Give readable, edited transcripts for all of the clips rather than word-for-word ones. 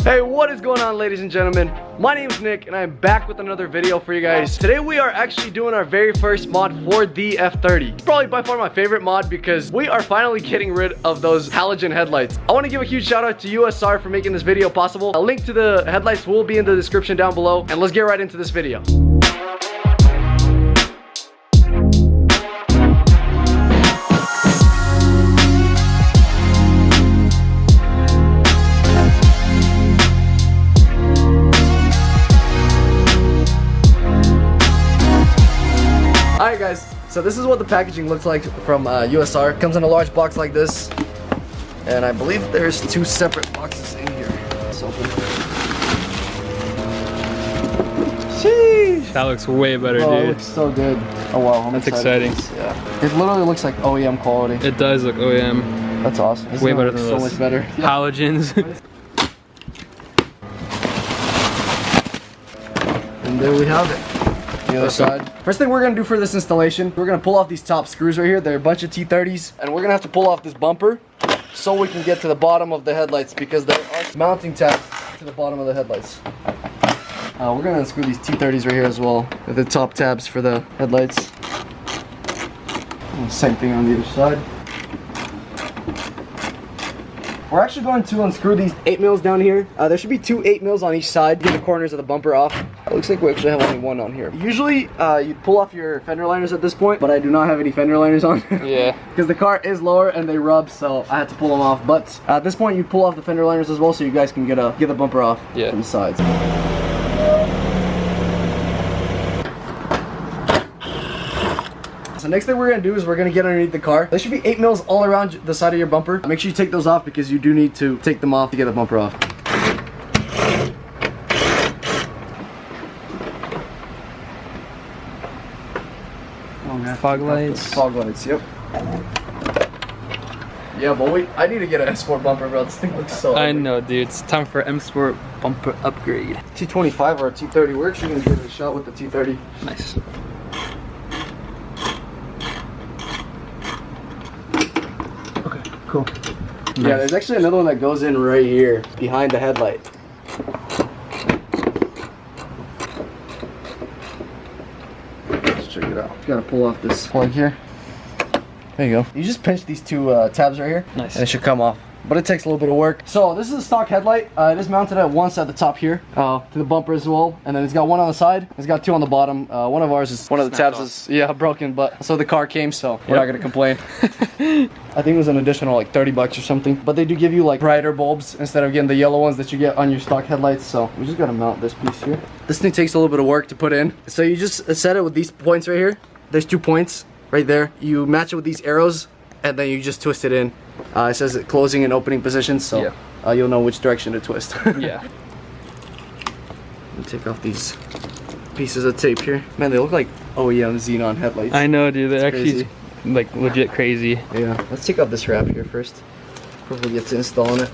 Hey, what is going on, ladies and gentlemen? My name is Nick and I'm back with another video for you guys. Today we are actually doing our very first mod for the F30. It's probably by far my favorite mod because we are finally getting rid of those halogen headlights. I want to give a huge shout out to USR for making this video possible. A link to the headlights will be in the description down below, and let's get right into this video. Alright guys, so this is what the packaging looks like from USR. It comes in a large box like this, and I believe there's two separate boxes in here. Let's open it. Sheesh! That looks way better, Oh, dude. it looks so good. Oh wow, I'm That's excited. exciting. Yeah, it literally looks like OEM quality. It does look OEM. That's awesome. This Way is better than so those. much better. Halogens. And there we have it. The other side. First thing we're gonna do for this installation, we're gonna pull off these top screws right here. They're a bunch of T30s, and we're gonna have to pull off this bumper so we can get to the bottom of the headlights, because there are mounting tabs to the bottom of the headlights. We're gonna unscrew these T30s right here as well, with the top tabs for the headlights. And same thing on the other side. We're actually going to unscrew these 8mm down here. There should be two 8mm on each side to get the corners of the bumper off. It looks like we actually have only one on here. Usually you'd pull off your fender liners at this point, but I do not have any fender liners on. Yeah. Because the car is lower and they rub, so I had to pull them off. But at this point you pull off the fender liners as well, so you guys can get the bumper off from the sides. So next thing we're gonna do is we're gonna get underneath the car. There should be 8mm all around the side of your bumper. Make sure you take those off because you do need to take them off to get the bumper off. Oh, man. Fog lights. Fog lights, yep. Yeah, but wait, I need to get an S Sport bumper, bro. This thing looks so I ugly. know, dude. It's time for M Sport bumper upgrade. T25 or a T30. We're actually gonna give it a shot with the T30. Nice. Okay, cool. Yeah, there's actually another one that goes in right here, behind the headlight. Let's check it out. Gotta pull off this plug here. There you go. You just pinch these two tabs right here, Nice. and it should come off. But it takes a little bit of work. So this is a stock headlight. It is mounted at once at the top here, to the bumper as well, and then it's got one on the side. It's got two on the bottom. One of ours is one of the tabs is broken, but so the car came, so we're not gonna complain. I think it was an additional like 30 bucks or something. But they do give you like brighter bulbs instead of getting the yellow ones that you get on your stock headlights. So we just gotta mount this piece here. This thing takes a little bit of work to put in. So you just set it with these points right here. There's 2 points right there. You match it with these arrows, and then you just twist it in. It says closing and opening positions, so you'll know which direction to twist. Yeah. Take off these pieces of tape here. Man, they look like OEM Xenon headlights. I know, dude. They're It's actually like legit crazy. Yeah. Let's take off this wrap here first before we get to installing it.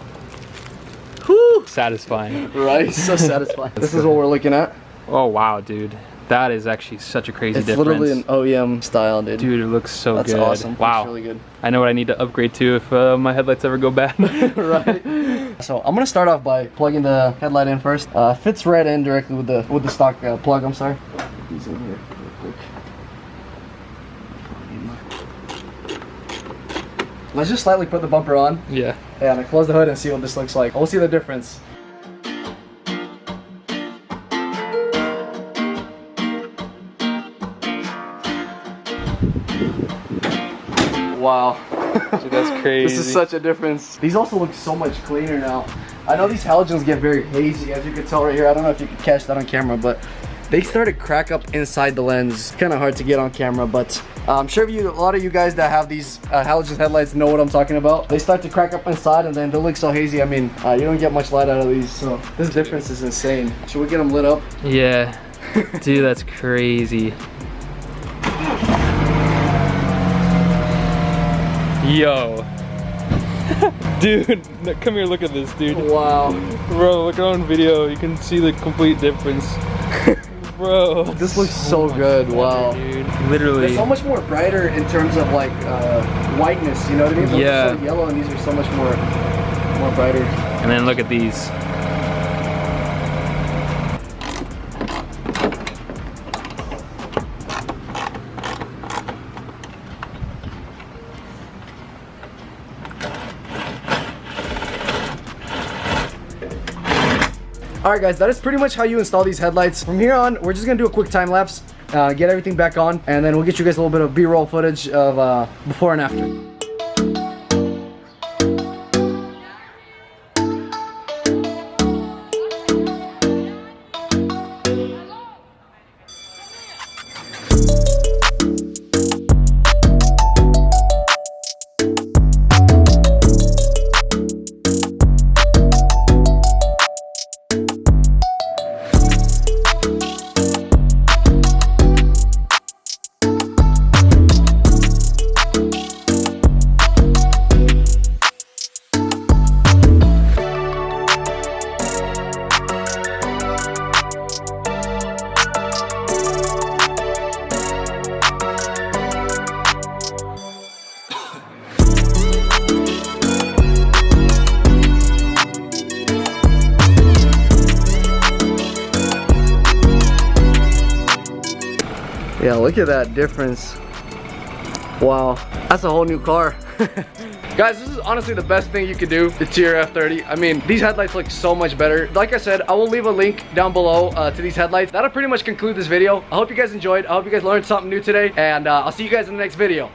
Whew! Satisfying. Right? So satisfying. This is what we're looking at. Oh wow, dude. That is actually such a crazy It's difference. literally an OEM style, dude. Dude, it looks so That's good. awesome. Wow. That's really good. I know what I need to upgrade to if my headlights ever go bad. Right. So I'm gonna start off by plugging the headlight in first. Fits right in directly with the stock plug. I'm sorry. Put these in here real quick. Let's just slightly put the bumper on. Yeah. And I close the hood and see what this looks like. We'll see the difference. Wow. Dude, that's crazy. This is such a difference. These also look so much cleaner now. I know these halogens get very hazy, as you can tell right here. I don't know if you can catch that on camera, but they start to crack up inside the lens. Kind of hard to get on camera, but I'm sure a lot of you guys that have these halogen headlights know what I'm talking about. They start to crack up inside and then they look so hazy. I mean, you don't get much light out of these, so this difference is insane. Should we get them lit up? Yeah. Dude, that's crazy. Yo. Dude, come here, look at this, dude. Wow. Bro, look on video, you can see the complete difference. Bro. This looks so good, wow. Dude, literally. It's so much more brighter in terms of like whiteness, you know what I mean? Those Yeah. are so yellow and these are so much more brighter. And then look at these. Alright guys, that is pretty much how you install these headlights. From here on, we're just gonna do a quick time lapse, get everything back on, and then we'll get you guys a little bit of B-roll footage of before and after. Yeah, look at that difference. Wow, that's a whole new car. Guys, this is honestly the best thing you could do to your F30. I mean, these headlights look so much better. Like I said, I will leave a link down below to these headlights. That'll pretty much conclude this video. I hope you guys enjoyed. I hope you guys learned something new today, and I'll see you guys in the next video.